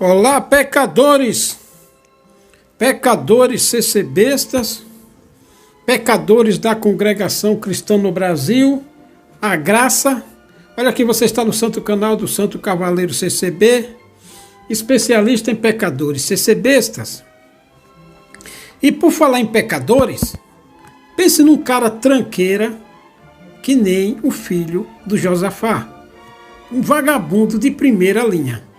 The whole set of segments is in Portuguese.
Olá, pecadores, pecadores CCBistas, pecadores da Congregação Cristã no Brasil, a graça. Olha aqui, você está no santo canal do Santo Cavaleiro CCB, especialista em pecadores CCBistas. E por falar em pecadores, pense num cara tranqueira que nem o filho do Josafá, um vagabundo de primeira linha.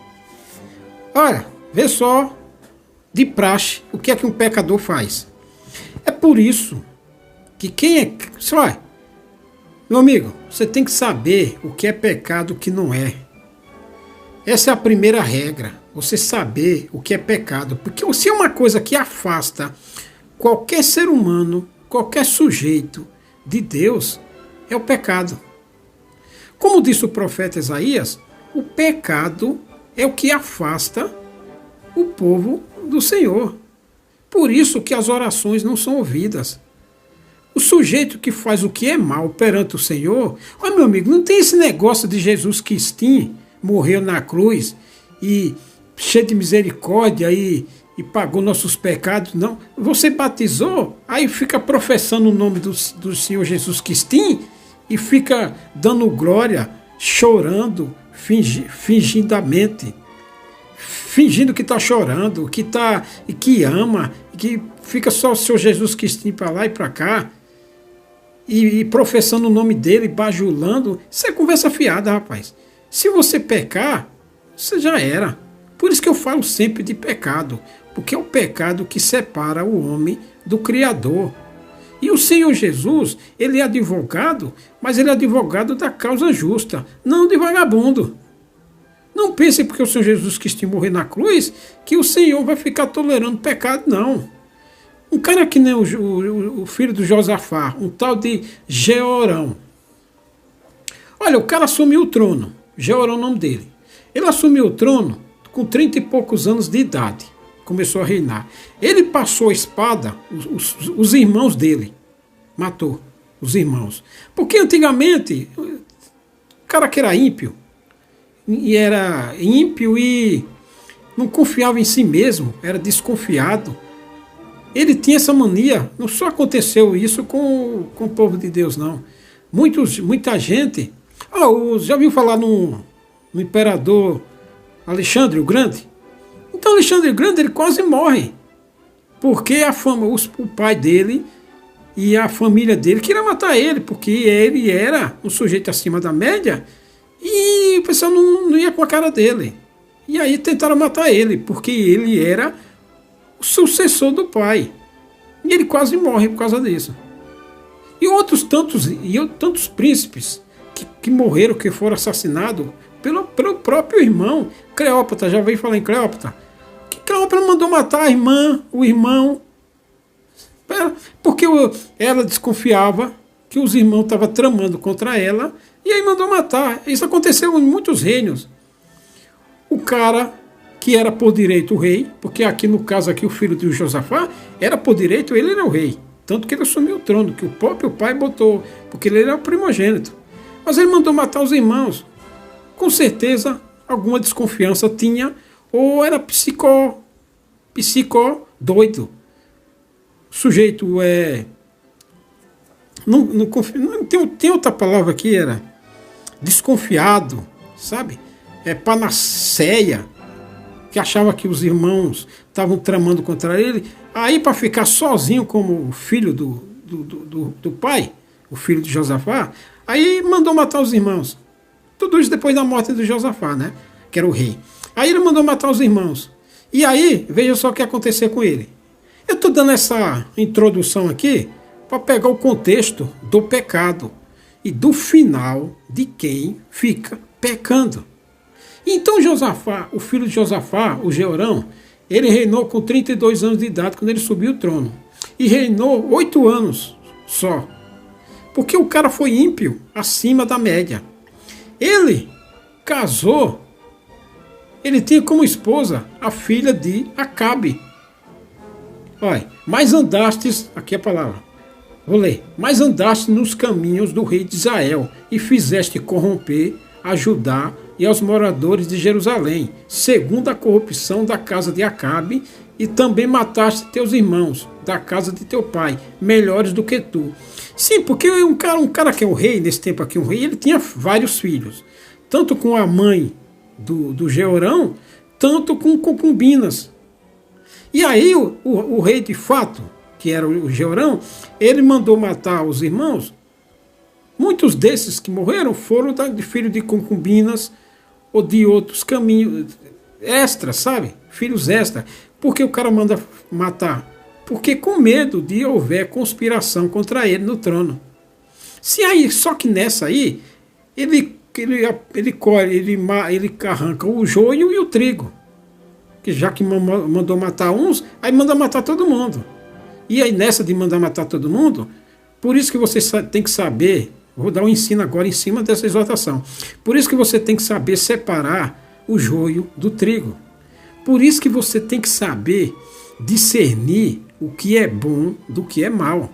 Olha, vê só de praxe o que é que um pecador faz. É por isso que quem é... Só, meu amigo, você tem que saber o que é pecado e o que não é. Essa é a primeira regra, você saber o que é pecado. Porque se é uma coisa que afasta qualquer ser humano, qualquer sujeito de Deus, é o pecado. Como disse o profeta Isaías, o pecado é o que afasta o povo do Senhor. Por isso que as orações não são ouvidas. O sujeito que faz o que é mal perante o Senhor, olha, meu amigo, não tem esse negócio de Jesus Cristinho morreu na cruz e cheio de misericórdia e pagou nossos pecados, não. Você batizou, aí fica professando o nome do Senhor Jesus Cristinho e fica dando glória, chorando, fingidamente, fingindo que está chorando, que ama, que fica só o Senhor Jesus Cristinho para lá e para cá, e professando o nome dele, bajulando. Isso é conversa fiada, rapaz. Se você pecar, você já era. Por isso que eu falo sempre de pecado, porque é o pecado que separa o homem do Criador. E o Senhor Jesus, ele é advogado, mas ele é advogado da causa justa, não de vagabundo. Não pense porque o Senhor Jesus quis morrer na cruz, que o Senhor vai ficar tolerando pecado, não. Um cara que nem o filho do Josafá, um tal de Jeorão. Olha, o cara assumiu o trono, Jeorão é o nome dele. Ele assumiu o trono com 30 e poucos anos de idade. Começou a reinar. Ele passou a espada, os irmãos dele. Matou os irmãos. Porque antigamente, o cara que era ímpio, e não confiava em si mesmo, era desconfiado. Ele tinha essa mania. Não só aconteceu isso com o povo de Deus, não. Muita gente... já ouviu falar no imperador Alexandre o Grande? Então Alexandre o Grande, ele quase morre, porque o pai dele e a família dele queriam matar ele, porque ele era um sujeito acima da média e o pessoal não ia com a cara dele. E aí tentaram matar ele, porque ele era o sucessor do pai. E ele quase morre por causa disso. E outros tantos príncipes que morreram, que foram assassinados pelo próprio irmão. Cleópatra, já veio falar em Cleópatra. Que Cleópatra mandou matar a irmã, o irmão, porque ela desconfiava que os irmãos estavam tramando contra ela, e aí mandou matar. Isso aconteceu em muitos reinos. O cara que era por direito o rei, porque aqui no caso aqui o filho de Josafá era por direito, ele era o rei. Tanto que ele assumiu o trono, que o próprio pai botou, porque ele era o primogênito. Mas ele mandou matar os irmãos. Com certeza, alguma desconfiança tinha, ou era psicó doido. O sujeito tem outra palavra aqui, era desconfiado, sabe? Panaceia, que achava que os irmãos estavam tramando contra ele. Aí, para ficar sozinho como o filho do pai, o filho de Josafá, aí mandou matar os irmãos. Tudo isso depois da morte de Josafá, né? Que era o rei. Aí ele mandou matar os irmãos. E aí, veja só o que aconteceu com ele. Eu estou dando essa introdução aqui para pegar o contexto do pecado e do final de quem fica pecando. Então Josafá, o filho de Josafá, o Jeorão, ele reinou com 32 anos de idade quando ele subiu o trono. E reinou 8 anos só. Porque o cara foi ímpio, acima da média. Ele casou, ele tinha como esposa a filha de Acabe. Olha, mas andastes, aqui é a palavra, vou ler. Mas andaste nos caminhos do rei de Israel e fizeste corromper a Judá e aos moradores de Jerusalém, segundo a corrupção da casa de Acabe, e também mataste teus irmãos da casa de teu pai, melhores do que tu. Sim, porque um cara que é o rei, nesse tempo aqui, um rei, ele tinha vários filhos, tanto com a mãe do Jeorão, tanto com concubinas. E aí o rei de fato, que era o Jeorão, ele mandou matar os irmãos. Muitos desses que morreram foram de filhos de concubinas ou de outros caminhos extras, sabe? Filhos extras. Por que o cara manda matar? Porque com medo de houver conspiração contra ele no trono. Se aí, só que nessa aí, ele colhe, ele arranca o joio e o trigo. Que já que mandou matar uns, aí manda matar todo mundo. E aí nessa de mandar matar todo mundo, por isso que você tem que saber, vou dar um ensino agora em cima dessa exortação. Por isso que você tem que saber separar o joio do trigo. Por isso que você tem que saber discernir o que é bom do que é mal.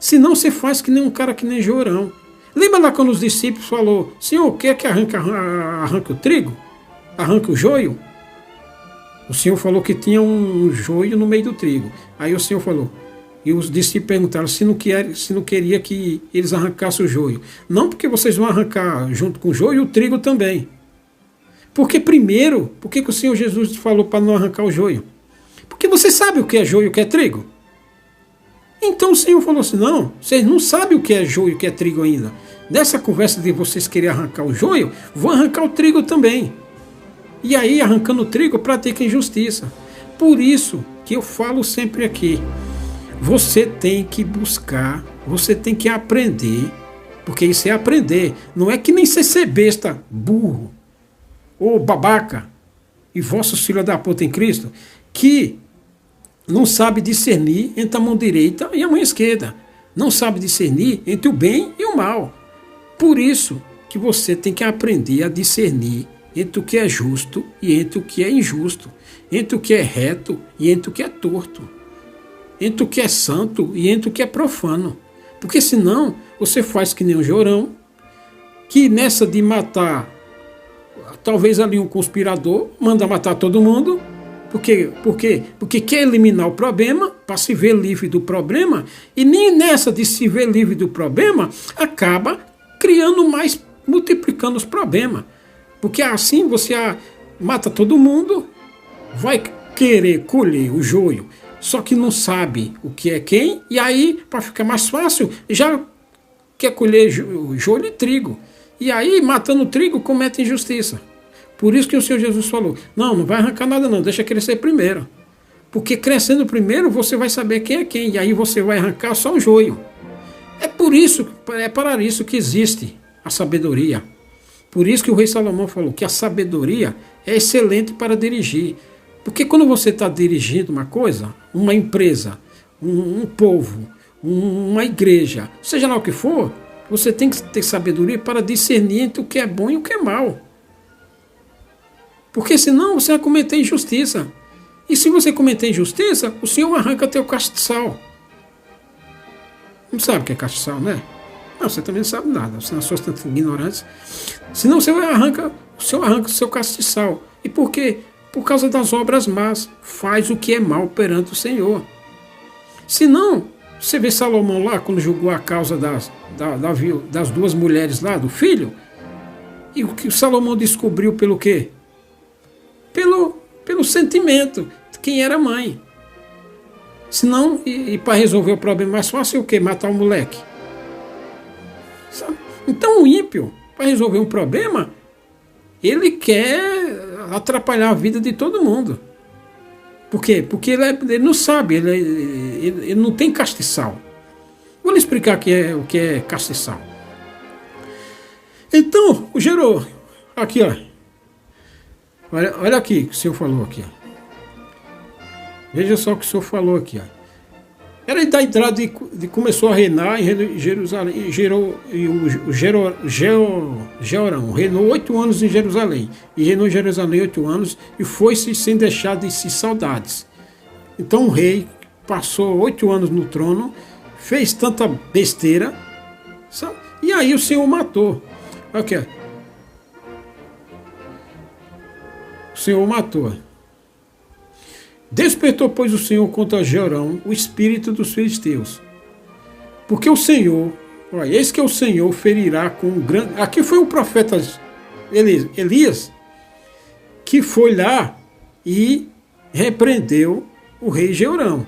Senão você faz que nem um cara que nem Jorão. Lembra lá quando os discípulos falou: Senhor, quer que arranque o trigo? Arranque o joio? O Senhor falou que tinha um joio no meio do trigo. Aí o Senhor falou, e os discípulos perguntaram se não queria que eles arrancassem o joio. Não, porque vocês vão arrancar junto com o joio o trigo também. Porque primeiro, por que o Senhor Jesus falou para não arrancar o joio? Porque você sabe o que é joio e o que é trigo. Então o Senhor falou assim, não, vocês não sabem o que é joio e o que é trigo ainda. Nessa conversa de vocês querem arrancar o joio, vão arrancar o trigo também. E aí, arrancando o trigo, pratica injustiça. Por isso que eu falo sempre aqui, você tem que buscar, você tem que aprender, porque isso é aprender. Não é que nem ser besta, burro, ou babaca, e vossos filhos da puta em Cristo, que não sabe discernir entre a mão direita e a mão esquerda. Não sabe discernir entre o bem e o mal. Por isso que você tem que aprender a discernir entre o que é justo e entre o que é injusto, entre o que é reto e entre o que é torto, entre o que é santo e entre o que é profano. Porque senão você faz que nem um Jorão, que nessa de matar, talvez ali um conspirador, manda matar todo mundo, porque quer eliminar o problema, para se ver livre do problema, e nem nessa de se ver livre do problema, acaba criando mais, multiplicando os problemas. Porque assim você mata todo mundo, vai querer colher o joio, só que não sabe o que é quem, e aí, para ficar mais fácil, já quer colher joio e trigo. E aí, matando o trigo, comete injustiça. Por isso que o Senhor Jesus falou, não vai arrancar nada não, deixa crescer primeiro. Porque crescendo primeiro, você vai saber quem é quem, e aí você vai arrancar só o joio. É para isso que existe a sabedoria. Por isso que o rei Salomão falou que a sabedoria é excelente para dirigir. Porque quando você está dirigindo uma coisa, uma empresa, um povo, uma igreja, seja lá o que for, você tem que ter sabedoria para discernir entre o que é bom e o que é mal. Porque senão você vai cometer injustiça. E se você cometer injustiça, o Senhor arranca teu castiçal. Não sabe o que é castiçal, né? Não, você também não sabe nada, você não é só tanto ignorante. Senão o Senhor arranca o seu castiçal. E por quê? Por causa das obras más. Faz o que é mal perante o Senhor. Senão, você vê Salomão lá, quando julgou a causa das duas mulheres lá, do filho, e o que Salomão descobriu pelo quê? Pelo sentimento de quem era mãe. Senão, e para resolver o problema mais fácil, é o quê? Matar o moleque. Sabe? Então o ímpio, para resolver um problema, ele quer atrapalhar a vida de todo mundo. Por quê? Porque ele não sabe, ele não tem castiçal. Vou lhe explicar o que é castiçal. Então, o gerou, aqui ó, olha aqui o que o senhor falou aqui. Ó. Veja só o que o senhor falou aqui. Ó. Era da entrada de começou a reinar em Jerusalém, e o Jeorão reinou 8 anos em Jerusalém, e reinou em Jerusalém 8 anos, e foi-se sem deixar de si saudades. Então o rei passou 8 anos no trono, fez tanta besteira, sabe? E aí o Senhor matou. Aqui, Senhor o matou. Despertou, pois, o Senhor contra Jeorão o espírito dos filisteus. Porque o Senhor, olha, eis que o Senhor ferirá com um grande... Aqui foi o profeta Elias, que foi lá e repreendeu o rei Jeorão.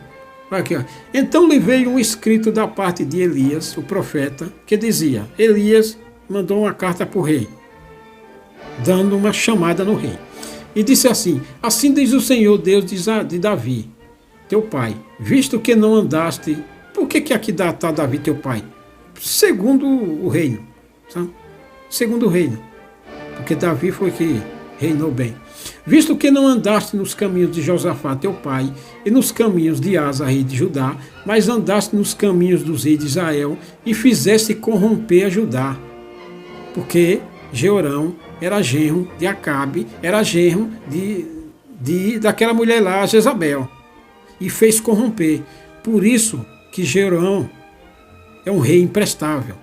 Aqui, ó. Então lhe veio um escrito da parte de Elias, o profeta, que dizia, Elias mandou uma carta para o rei, dando uma chamada no rei. E disse assim, assim diz o Senhor Deus de Davi, teu pai, visto que não andaste... Por que aqui está Davi, teu pai? Segundo o reino, sabe? Segundo o reino. Porque Davi foi que reinou bem. Visto que não andaste nos caminhos de Josafá, teu pai, e nos caminhos de Asa, rei de Judá, mas andaste nos caminhos dos reis de Israel, e fizeste corromper a Judá. Porque Jeorão era genro de Acabe, era genro daquela mulher lá, Jezabel, e fez corromper. Por isso que Jeorão é um rei imprestável,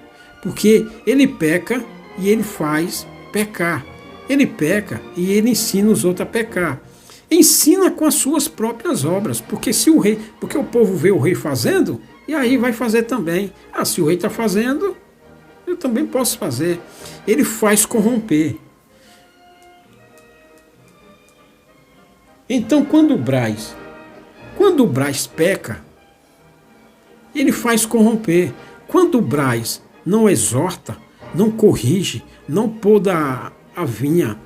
porque ele peca e ele faz pecar. Ele peca e ele ensina os outros a pecar. Ensina com as suas próprias obras, porque porque o povo vê o rei fazendo, e aí vai fazer também. Ah, se o rei está fazendo, eu também posso fazer. Ele faz corromper. Então, quando o Braz peca, ele faz corromper. Quando o Braz não exorta, não corrige, não poda a vinha,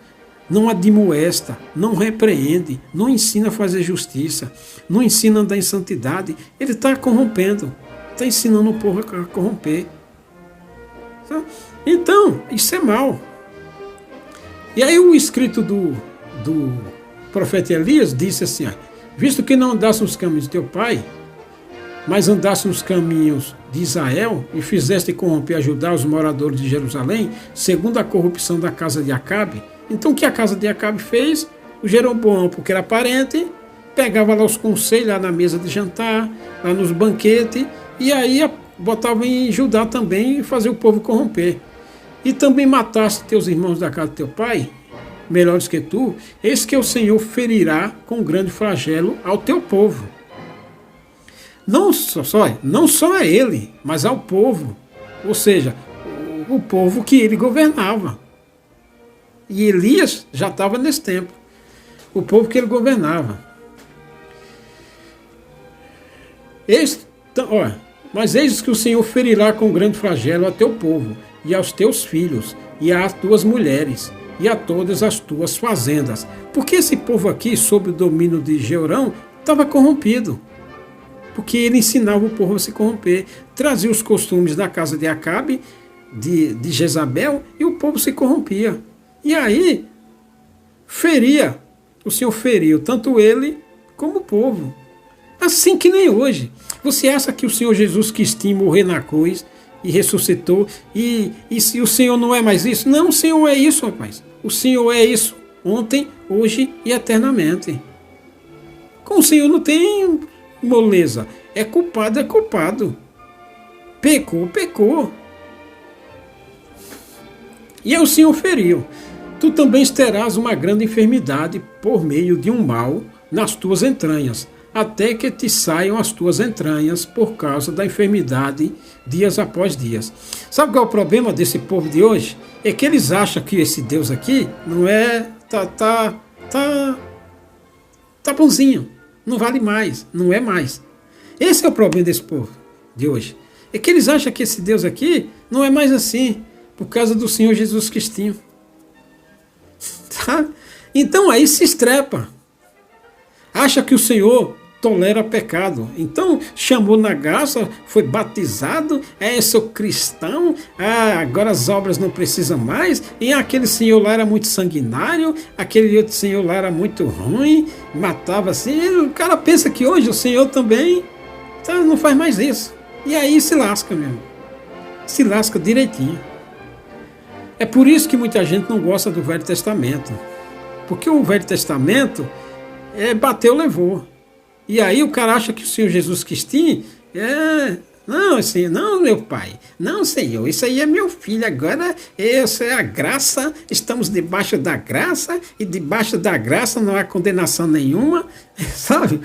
não admoesta, não repreende, não ensina a fazer justiça, não ensina a andar em santidade, ele está corrompendo, está ensinando o povo a corromper. Então, isso é mal. E aí o escrito do profeta Elias disse assim, visto que não andasse nos caminhos de teu pai, mas andasse nos caminhos de Israel e fizeste corromper a Judá, os moradores de Jerusalém, segundo a corrupção da casa de Acabe. Então o que a casa de Acabe fez? O Jeroboão, porque era parente, pegava lá os conselhos lá na mesa de jantar, lá nos banquetes, e aí botava em Judá também e fazia o povo corromper. E também mataste teus irmãos da casa de teu pai, melhores que tu, eis que o Senhor ferirá com grande flagelo ao teu povo. Não só a ele, mas ao povo, ou seja, o povo que ele governava. E Elias já estava nesse tempo, o povo que ele governava. Mas eis que o Senhor ferirá com grande flagelo a teu povo, e aos teus filhos, e às tuas mulheres, e a todas as tuas fazendas. Porque esse povo aqui, sob o domínio de Jeorão, estava corrompido. Porque ele ensinava o povo a se corromper, trazia os costumes da casa de Acabe, de Jezabel, e o povo se corrompia. E aí, o Senhor feriu tanto ele como o povo. Assim que nem hoje. Você acha que o Senhor Jesus quis morrer na cruz e ressuscitou, e se o Senhor não é mais isso? Não, o Senhor é isso, rapaz. O Senhor é isso ontem, hoje e eternamente. Com o Senhor não tem moleza. É culpado, é culpado. Pecou, pecou. E aí o Senhor feriu. Tu também terás uma grande enfermidade por meio de um mal nas tuas entranhas, até que te saiam as tuas entranhas por causa da enfermidade dias após dias. Sabe qual é o problema desse povo de hoje? É que eles acham que esse Deus aqui não é... Tá bonzinho. Não vale mais, não é mais. Esse é o problema desse povo de hoje. É que eles acham que esse Deus aqui não é mais assim, por causa do Senhor Jesus Cristinho. Tá? Então aí se estrepa. Acha que o Senhor tolera pecado. Então chamou na graça, foi batizado, sou cristão, agora as obras não precisam mais, e aquele senhor lá era muito sanguinário, aquele outro senhor lá era muito ruim, matava assim. O cara pensa que hoje o Senhor também não faz mais isso. E aí se lasca mesmo. Se lasca direitinho. É por isso que muita gente não gosta do Velho Testamento. Porque o Velho Testamento bateu, levou. E aí o cara acha que o Senhor Jesus Cristinho Não, assim, não, meu pai. Não, Senhor, isso aí é meu filho. Agora, essa é a graça. Estamos debaixo da graça. E debaixo da graça não há condenação nenhuma. Sabe?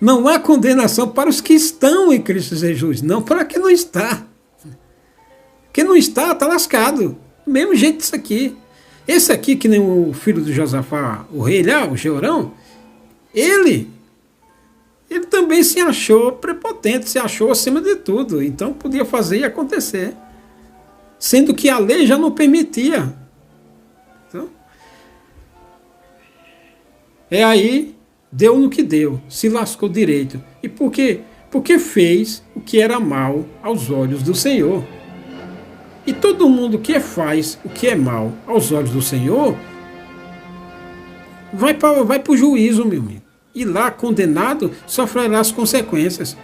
Não há condenação para os que estão em Cristo Jesus. Não para quem não está. Quem não está, está lascado. Do mesmo jeito isso aqui. Esse aqui, que nem o filho do Josafá, o rei lá, o Jeorão, ele também se achou prepotente, se achou acima de tudo. Então podia fazer e acontecer. Sendo que a lei já não permitia. Então, aí, deu no que deu, se lascou direito. E por quê? Porque fez o que era mal aos olhos do Senhor. E todo mundo que faz o que é mal aos olhos do Senhor vai para o juízo, meu amigo. E lá, condenado, sofrerá as consequências.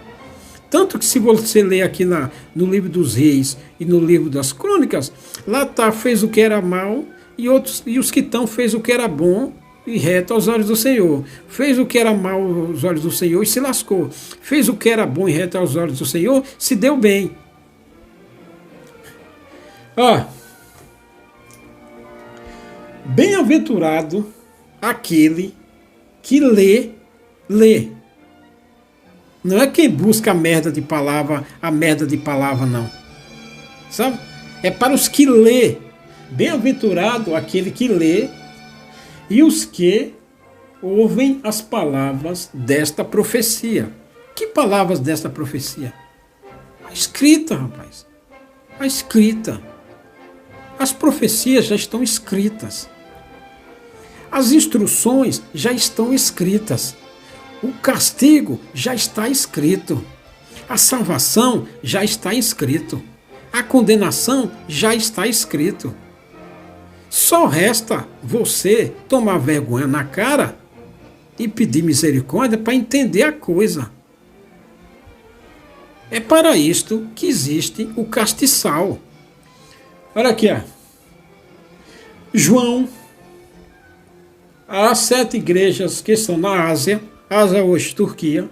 Tanto que se você ler aqui no livro dos reis e no livro das crônicas, lá está, fez o que era mal, e os que estão fez o que era bom e reto aos olhos do Senhor. Fez o que era mal aos olhos do Senhor e se lascou. Fez o que era bom e reto aos olhos do Senhor, se deu bem. Bem-aventurado aquele que lê. Não é quem busca a merda de palavra, não. Sabe? É para os que lê. Bem-aventurado aquele que lê e os que ouvem as palavras desta profecia. Que palavras desta profecia? A escrita, rapaz. A escrita. As profecias já estão escritas. As instruções já estão escritas. O castigo já está escrito. A salvação já está escrito. A condenação já está escrito. Só resta você tomar vergonha na cara e pedir misericórdia para entender a coisa. É para isto que existe o castiçal. Olha aqui, ó. João, há 7 igrejas que estão na Ásia hoje, Turquia.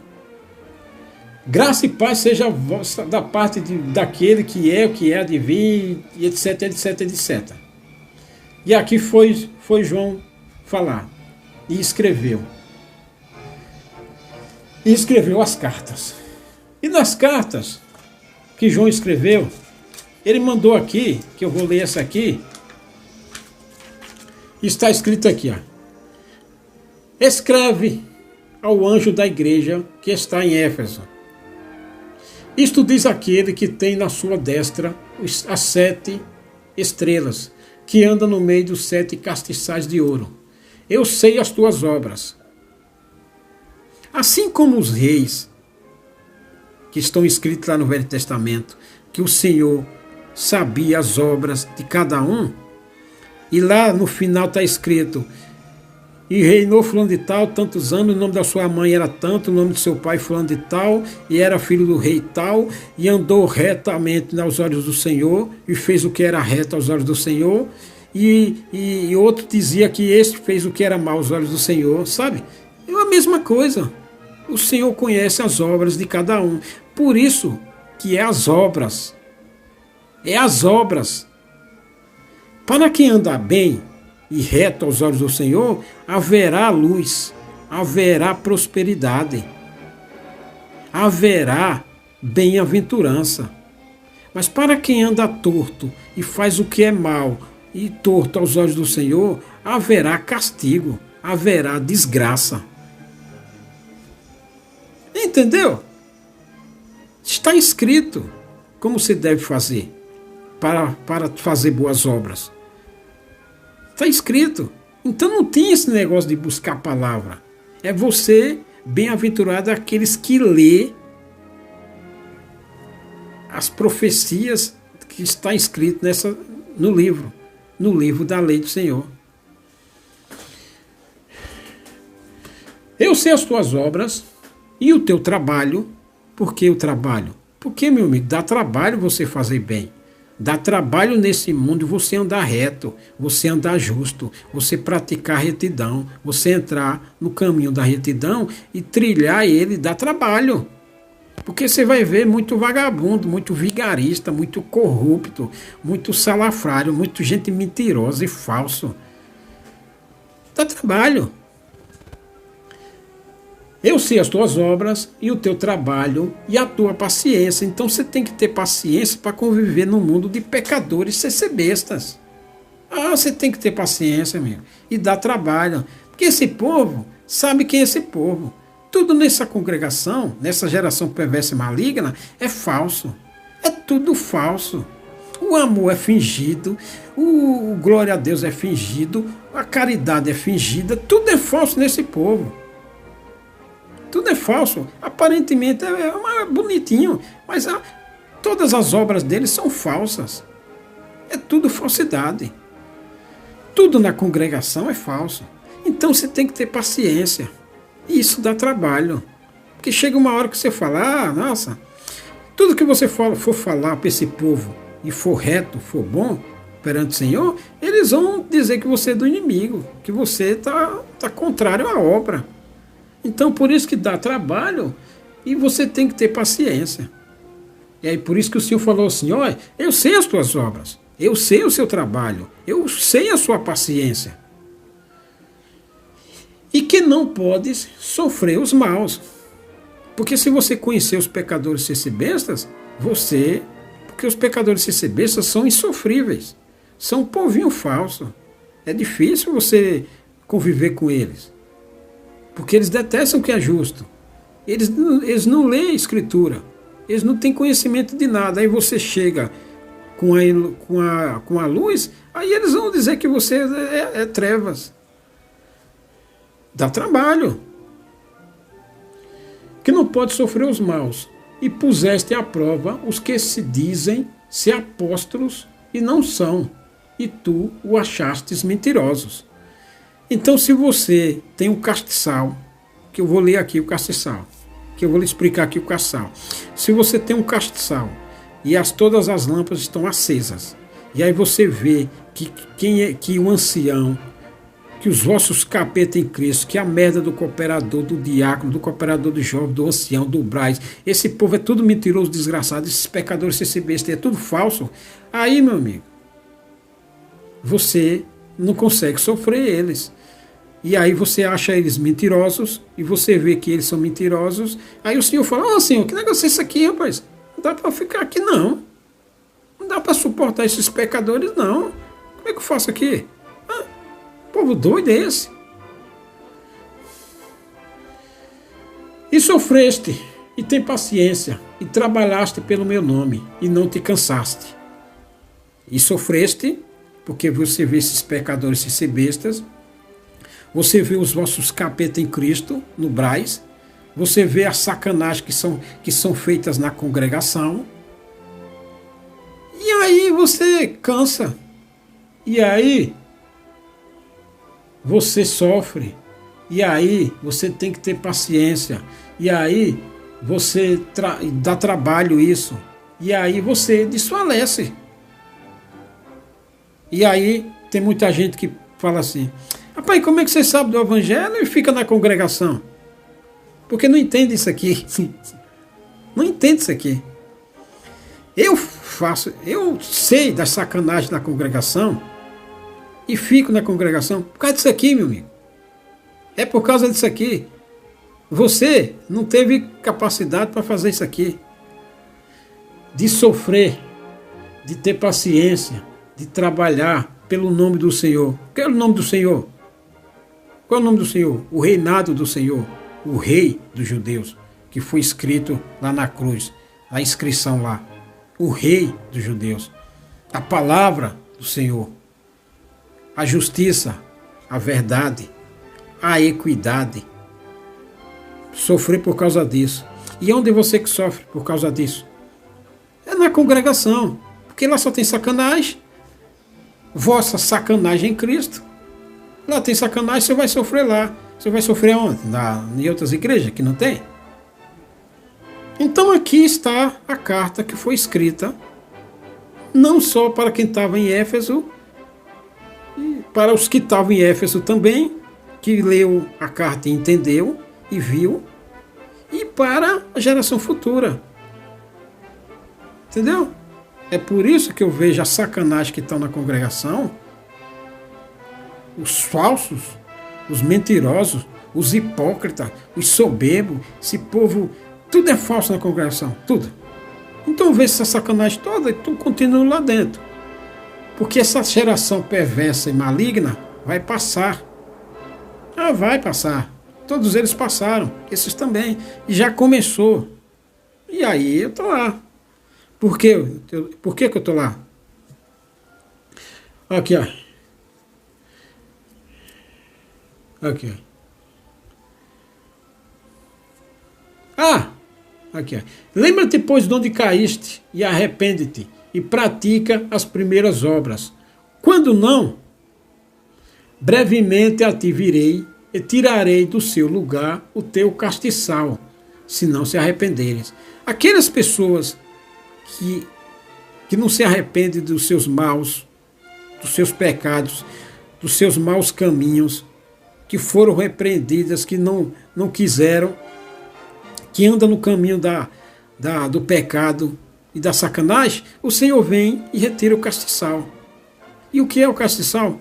Graça e paz seja da parte daquele que é, o que é, de vir, etc, etc, etc. E aqui foi João falar, e escreveu. E escreveu as cartas. E nas cartas que João escreveu, ele mandou aqui, que eu vou ler essa aqui, está escrito aqui, ó. Escreve ao anjo da igreja que está em Éfeso. Isto diz aquele que tem na sua destra as 7 estrelas, que anda no meio dos 7 castiçais de ouro. Eu sei as tuas obras. Assim como os reis, que estão escritos lá no Velho Testamento, que o Senhor sabia as obras de cada um, e lá no final está escrito: e reinou fulano de tal, tantos anos, o nome da sua mãe era tanto, o nome do seu pai fulano de tal, e era filho do rei tal, e andou retamente aos olhos do Senhor, e fez o que era reto aos olhos do Senhor, e outro dizia que este fez o que era mal aos olhos do Senhor, sabe? É a mesma coisa. O Senhor conhece as obras de cada um. Por isso que é as obras. É as obras. Para quem andar bem e reto aos olhos do Senhor, haverá luz, haverá prosperidade, haverá bem-aventurança. Mas para quem anda torto e faz o que é mal e torto aos olhos do Senhor, haverá castigo, haverá desgraça. Entendeu? Está escrito como se deve fazer para fazer boas obras. Está escrito. Então não tem esse negócio de buscar a palavra. É você, bem-aventurado, aqueles que lê as profecias que está escrito no livro da lei do Senhor. Eu sei as tuas obras e o teu trabalho. Por que o trabalho? Porque, meu amigo, dá trabalho você fazer bem. Dá trabalho nesse mundo você andar reto, você andar justo, você praticar retidão, você entrar no caminho da retidão e trilhar ele, dá trabalho. Porque você vai ver muito vagabundo, muito vigarista, muito corrupto, muito salafrário, muito gente mentirosa e falso. Dá trabalho. Eu sei as tuas obras e o teu trabalho e a tua paciência. Então você tem que ter paciência para conviver num mundo de pecadores e ser bestas. Ah, você tem que ter paciência, amigo. E dar trabalho. Porque esse povo sabe quem é esse povo. Tudo nessa congregação, nessa geração perversa e maligna, é falso. É tudo falso. O amor é fingido, o glória a Deus é fingido, a caridade é fingida, tudo é falso nesse povo. Tudo é falso. Aparentemente é bonitinho, mas todas as obras deles são falsas. É tudo falsidade. Tudo na congregação é falso. Então você tem que ter paciência. E isso dá trabalho. Porque chega uma hora que você fala, nossa, tudo que você for falar para esse povo e for reto, for bom perante o Senhor, eles vão dizer que você é do inimigo, que você está contrário à obra. Então por isso que dá trabalho e você tem que ter paciência. E aí por isso que o Senhor falou assim, olha, eu sei as tuas obras, eu sei o seu trabalho, eu sei a sua paciência. E que não podes sofrer os maus. Porque se você conhecer os pecadores sem ser bestas, porque os pecadores sem ser bestas são insofríveis, são um povinho falso. É difícil você conviver com eles. Porque eles detestam o que é justo. Eles não leem a Escritura. Eles não têm conhecimento de nada. Aí você chega com a luz, aí eles vão dizer que você é trevas. Dá trabalho. Que não pode sofrer os maus. E puseste à prova os que se dizem ser apóstolos e não são. E tu o achastes mentirosos. Então, se você tem um castiçal, que eu vou ler aqui o castiçal, que eu vou lhe explicar aqui o castiçal. Se você tem um castiçal e todas as lâmpadas estão acesas, e aí você vê que o ancião, que os vossos capeta em Cristo, que a merda do cooperador, do diácono, do cooperador do jovem, do ancião, do Braz, esse povo é tudo mentiroso, desgraçado, esses pecadores, esse besta, é tudo falso. Aí, meu amigo, você não consegue sofrer eles. E aí você acha eles mentirosos, e você vê que eles são mentirosos, aí o Senhor fala, Senhor, que negócio é isso aqui, rapaz? Não dá para ficar aqui, não. Não dá para suportar esses pecadores, não. Como é que eu faço aqui? Povo doido é esse? E sofreste, e tem paciência, e trabalhaste pelo meu nome, e não te cansaste. E sofreste, porque você vê esses pecadores se ser bestas, você vê os vossos capeta em Cristo, no Braz, você vê as sacanagens que são feitas na congregação, e aí você cansa, e aí você sofre, e aí você tem que ter paciência, e aí você dá trabalho isso, e aí você desfalece. E aí tem muita gente que fala assim, rapaz, como é que você sabe do evangelho e fica na congregação? Porque não entende isso aqui. Não entende isso aqui. Eu sei das sacanagens na congregação, e fico na congregação por causa disso aqui, meu amigo. É por causa disso aqui. Você não teve capacidade para fazer isso aqui. De sofrer, de ter paciência, de trabalhar pelo nome do Senhor. Qual é o nome do Senhor? Qual é o nome do Senhor? O reinado do Senhor. O rei dos judeus, que foi escrito lá na cruz. A inscrição lá. O rei dos judeus. A palavra do Senhor. A justiça, a verdade, a equidade. Sofrer por causa disso. E onde você que sofre por causa disso? É na congregação. Porque lá só tem sacanagem. Vossa sacanagem em Cristo. Lá tem sacanagem, você vai sofrer lá. Você vai sofrer onde? Em outras igrejas que não tem? Então aqui está a carta que foi escrita, não só para quem estava em Éfeso, para os que estavam em Éfeso também, que leu a carta e entendeu e viu, e para a geração futura. Entendeu? É por isso que eu vejo a sacanagem que estão na congregação, os falsos, os mentirosos, os hipócritas, os soberbos, esse povo, tudo é falso na congregação, tudo. Então vê essa sacanagem toda e tu continua lá dentro. Porque essa geração perversa e maligna vai passar. Ah, vai passar. Todos eles passaram, esses também. E já começou. E aí eu tô lá. Por quê? Por que eu tô lá? Aqui, ó. Aqui, ó. Ah! Aqui, ó. Lembra-te, pois, de onde caíste, e arrepende-te, e pratica as primeiras obras. Quando não, brevemente a ti virei, e tirarei do seu lugar o teu castiçal, se não se arrependeres. Aquelas pessoas que não se arrependem dos seus maus, dos seus pecados, dos seus maus caminhos, que foram repreendidas, que não quiseram, que andam no caminho do pecado e da sacanagem, o Senhor vem e retira o castiçal. E o que é o castiçal?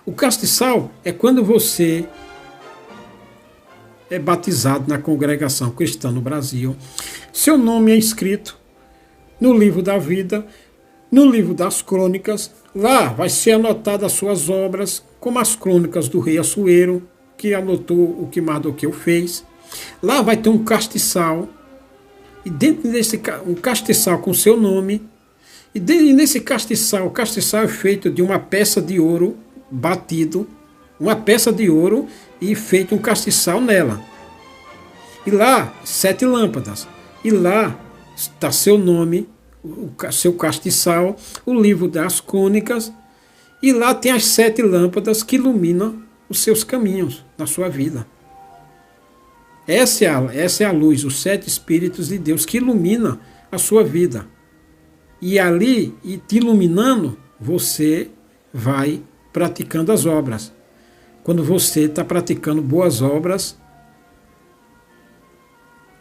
O castiçal é quando você é batizado na congregação cristã no Brasil, seu nome é escrito no livro da vida, no livro das crônicas. Lá vai ser anotada as suas obras, como as crônicas do rei Assuero, que anotou o que Mardoqueu fez. Lá vai ter um castiçal, e dentro desse um castiçal com seu nome, e nesse castiçal, o castiçal é feito de uma peça de ouro batido, uma peça de ouro e feito um castiçal nela. E lá, 7 lâmpadas. E lá está seu nome, o seu castiçal, o livro das crônicas, e lá tem as 7 lâmpadas que iluminam os seus caminhos na sua vida. Essa é a luz, os 7 Espíritos de Deus que ilumina a sua vida. E ali, e te iluminando, você vai praticando as obras. Quando você está praticando boas obras,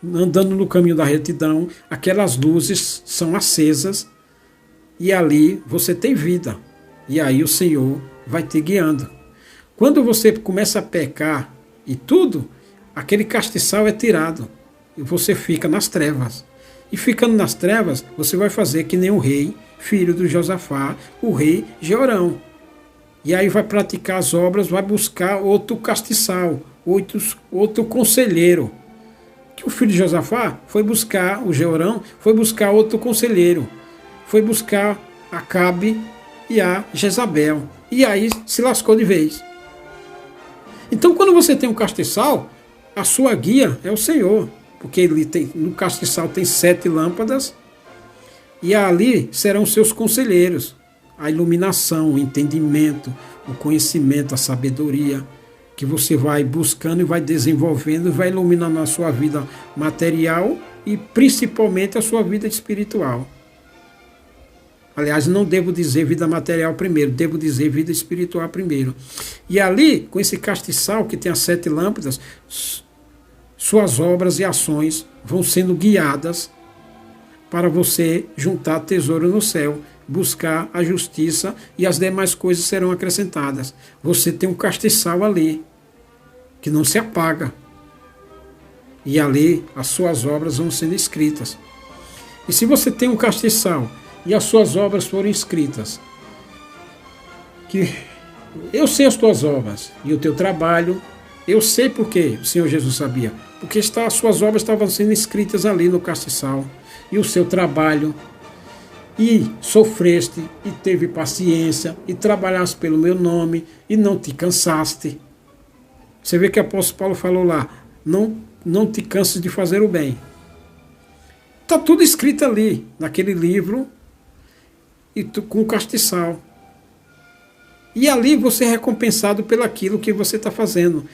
andando no caminho da retidão, aquelas luzes são acesas e ali você tem vida. E aí o Senhor vai te guiando. Quando você começa a pecar e tudo, aquele castiçal é tirado e você fica nas trevas. E ficando nas trevas, você vai fazer que nem o rei, filho do Josafá, o rei Jeorão. E aí vai praticar as obras, vai buscar outro castiçal, outro conselheiro. Que o filho de Josafá foi buscar, o Jeorão, foi buscar outro conselheiro. Foi buscar Acabe e a Jezabel. E aí se lascou de vez. Então quando você tem um castiçal, a sua guia é o Senhor. Porque ele tem, no castiçal tem 7 lâmpadas. E ali serão seus conselheiros. A iluminação, o entendimento, o conhecimento, a sabedoria, que você vai buscando e vai desenvolvendo e vai iluminando a sua vida material e principalmente a sua vida espiritual. Aliás, não devo dizer vida material primeiro, devo dizer vida espiritual primeiro. E ali, com esse castiçal que tem as 7 lâmpadas, suas obras e ações vão sendo guiadas para você juntar tesouro no céu, buscar a justiça e as demais coisas serão acrescentadas. Você tem um castiçal ali, que não se apaga. E ali as suas obras vão sendo escritas. E se você tem um castiçal e as suas obras forem escritas, que eu sei as tuas obras e o teu trabalho, eu sei porque o Senhor Jesus sabia, porque as suas obras estavam sendo escritas ali no castiçal, e o seu trabalho, e sofreste, e teve paciência, e trabalhaste pelo meu nome, e não te cansaste. Você vê que o apóstolo Paulo falou lá, não te canses de fazer o bem. Está tudo escrito ali, naquele livro, e com castiçal. E ali você é recompensado pelaquilo que você está fazendo,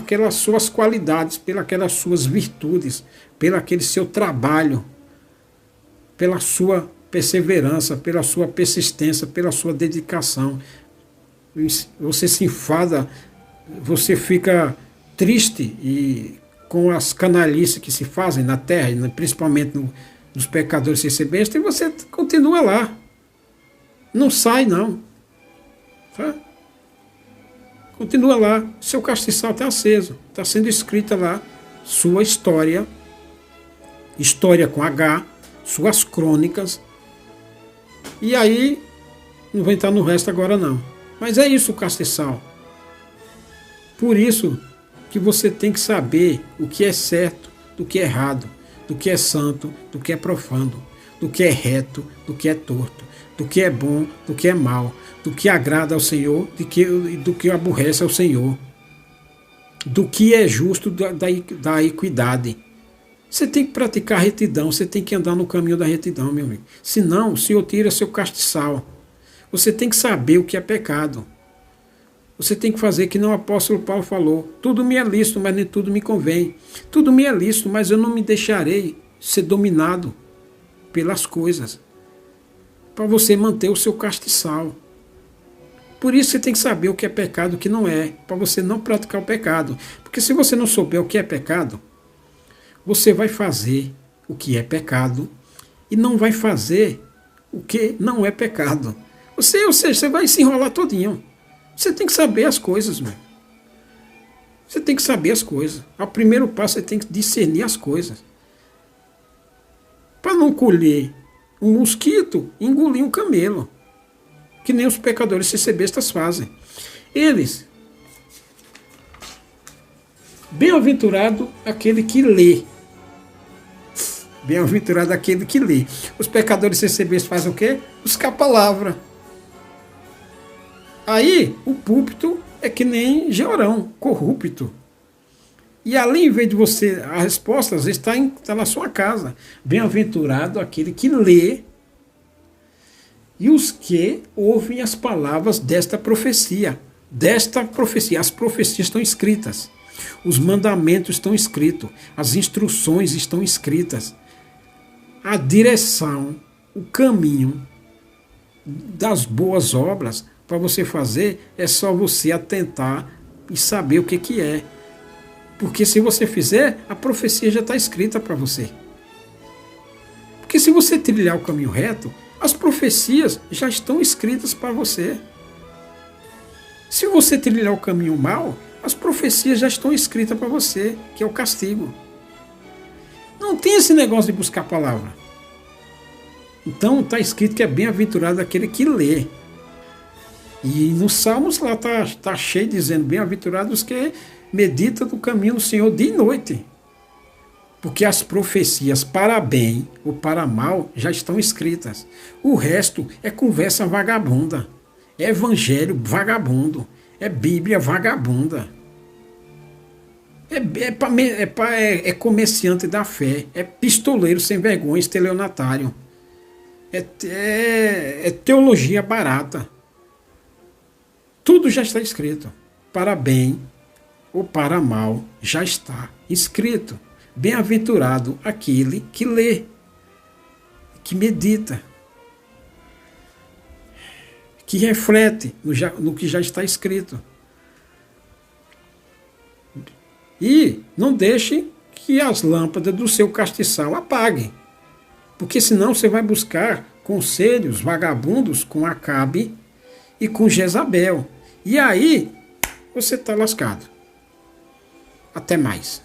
pelas suas qualidades, pelas suas virtudes, pelo aquele seu trabalho, pela sua perseverança, pela sua persistência, pela sua dedicação. Você se enfada, você fica triste e com as canalices que se fazem na terra, principalmente nos pecadores sem ser besta, e você continua lá. Não sai, não. Tá? Continua lá. Seu castiçal está aceso. Está sendo escrita lá sua história. História com H. Suas crônicas. E aí, não vou entrar no resto agora, não. Mas é isso o castiçal. Por isso que você tem que saber o que é certo, do que é errado, do que é santo, do que é profano, do que é reto, do que é torto, do que é bom, do que é mal, do que agrada ao Senhor, do que aborrece ao Senhor, do que é justo da equidade. Você tem que praticar retidão, você tem que andar no caminho da retidão, meu amigo. Senão, o Senhor tira seu castiçal. Você tem que saber o que é pecado. Você tem que fazer que nem o apóstolo Paulo falou. Tudo me é lícito, mas nem tudo me convém. Tudo me é lícito, mas eu não me deixarei ser dominado pelas coisas. Para você manter o seu castiçal. Por isso você tem que saber o que é pecado e o que não é. Para você não praticar o pecado. Porque se você não souber o que é pecado, você vai fazer o que é pecado e não vai fazer o que não é pecado. Ou seja, você vai se enrolar todinho. Você tem que saber as coisas, meu. Você tem que saber as coisas. Ao primeiro passo, você tem que discernir as coisas. Para não colher um mosquito, engolir um camelo. Que nem os pecadores bestas fazem. Eles, bem-aventurado aquele que lê. Bem-aventurado aquele que lê. Os pecadores bestas fazem o quê? Buscar a palavra. Aí, o púlpito é que nem Georão, corrupto. E ali, em vez de você, a resposta está na sua casa. Bem-aventurado aquele que lê e os que ouvem as palavras desta profecia. As profecias estão escritas. Os mandamentos estão escritos. As instruções estão escritas. A direção, o caminho das boas obras para você fazer, é só você atentar e saber o que é. Porque se você fizer, a profecia já está escrita para você. Porque se você trilhar o caminho reto, as profecias já estão escritas para você. Se você trilhar o caminho mal, as profecias já estão escritas para você, que é o castigo. Não tem esse negócio de buscar a palavra. Então está escrito que é bem-aventurado aquele que lê. E nos Salmos lá está cheio dizendo, bem-aventurados que meditam no caminho do Senhor dia e noite. Porque as profecias para bem ou para mal já estão escritas. O resto é conversa vagabunda. É evangelho vagabundo. É Bíblia vagabunda. É comerciante da fé. É pistoleiro sem vergonha, estelionatário. É teologia barata. Tudo já está escrito. Para bem ou para mal já está escrito. Bem-aventurado aquele que lê, que medita, que reflete no que já está escrito. E não deixe que as lâmpadas do seu castiçal apaguem, porque senão você vai buscar conselhos vagabundos com Acabe e com Jezabel. E aí você está lascado. Até mais.